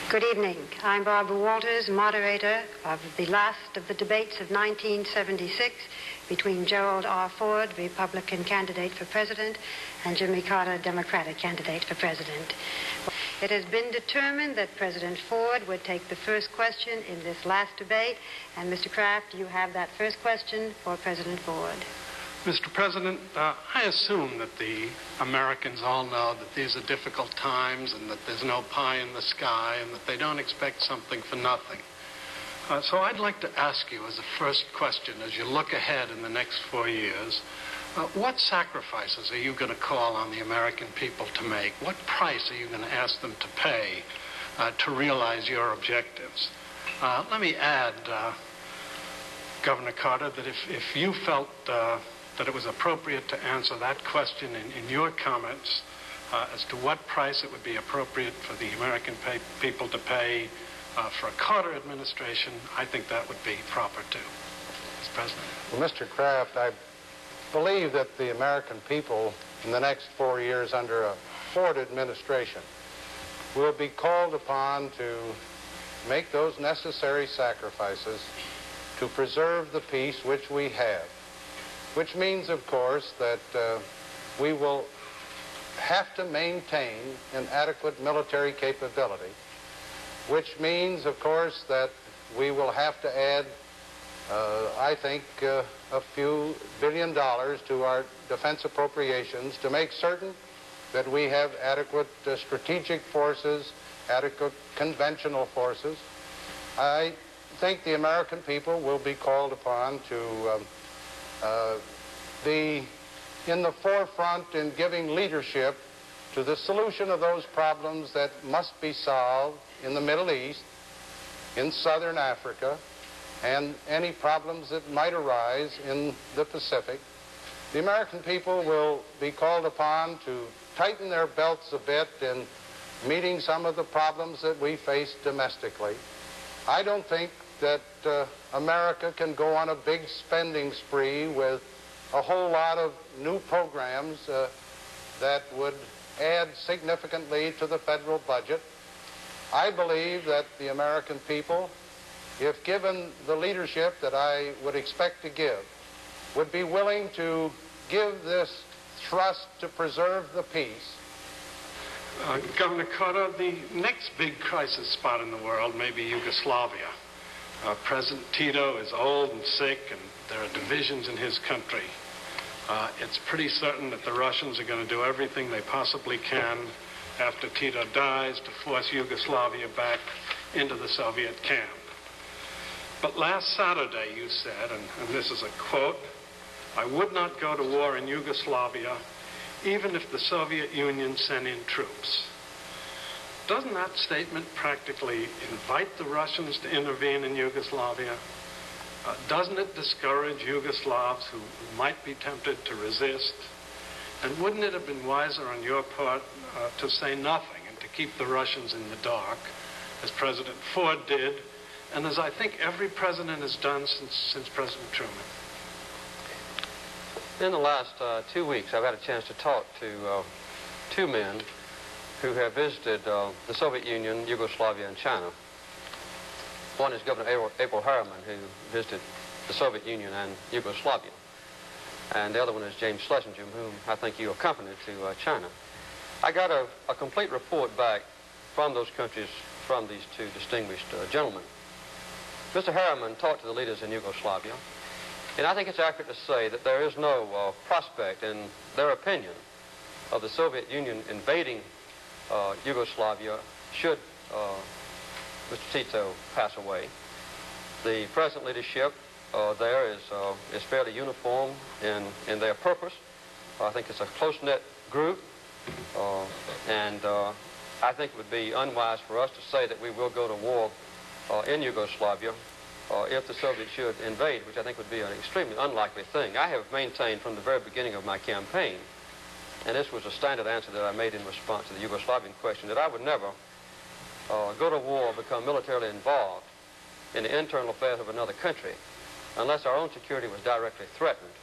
Good evening. I'm Barbara Walters, moderator of the last of the debates of 1976 between Gerald R. Ford, Republican candidate for president, and Jimmy Carter, Democratic candidate for president. It has been determined that President Ford would take the first question in this last debate, and Mr. Kraft, you have that first question for President Ford. Mr. President, I assume that the Americans all know that these are difficult times and that there's no pie in the sky and that they don't expect something for nothing. So I'd like to ask you as a first question, as you look ahead in the next 4 years, what sacrifices are you going to call on the American people to make? What price are you going to ask them to pay to realize your objectives? Let me add, Governor Carter, that if you felt that it was appropriate to answer that question in your comments as to what price it would be appropriate for the American people to pay for a Carter administration, I think that would be proper too, Mr. President. Well, Mr. Kraft, I believe that the American people in the next 4 years under a Ford administration will be called upon to make those necessary sacrifices to preserve the peace which we have. Which means, of course, that we will have to maintain an adequate military capability, which means, of course, that we will have to add, I think, a few $1 billion to our defense appropriations to make certain that we have adequate strategic forces, adequate conventional forces. I think the American people will be called upon to be in the forefront in giving leadership to the solution of those problems that must be solved in the Middle East, in Southern Africa, and any problems that might arise in the Pacific. The American people will be called upon to tighten their belts a bit in meeting some of the problems that we face domestically. I don't think that America can go on a big spending spree with a whole lot of new programs that would add significantly to the federal budget. I believe that the American people, if given the leadership that I would expect to give, would be willing to give this thrust to preserve the peace. Governor Carter, the next big crisis spot in the world may be Yugoslavia. President Tito is old and sick, and there are divisions in his country. It's pretty certain that the Russians are going to do everything they possibly can after Tito dies to force Yugoslavia back into the Soviet camp. But last Saturday you said, and this is a quote, "I would not go to war in Yugoslavia even if the Soviet Union sent in troops." Doesn't that statement practically invite the Russians to intervene in Yugoslavia? Doesn't it discourage Yugoslavs who might be tempted to resist? And wouldn't it have been wiser on your part to say nothing and to keep the Russians in the dark, as President Ford did, and as I think every president has done since President Truman? In the last 2 weeks, I've had a chance to talk to two men who have visited the Soviet Union, Yugoslavia, and China. One is Governor Abel Harriman, who visited the Soviet Union and Yugoslavia. And the other one is James Schlesinger, whom I think you accompanied to China. I got a complete report back from those countries from these two distinguished gentlemen. Mr. Harriman talked to the leaders in Yugoslavia, and I think it's accurate to say that there is no prospect, in their opinion, of the Soviet Union invading Yugoslavia should Mr. Tito pass away. The present leadership there is fairly uniform in their purpose. I think it's a close-knit group, and I think it would be unwise for us to say that we will go to war in Yugoslavia if the Soviets should invade, which I think would be an extremely unlikely thing. I have maintained from the very beginning of my campaign, and this was a standard answer that I made in response to the Yugoslavian question, that I would never go to war or become militarily involved in the internal affairs of another country unless our own security was directly threatened.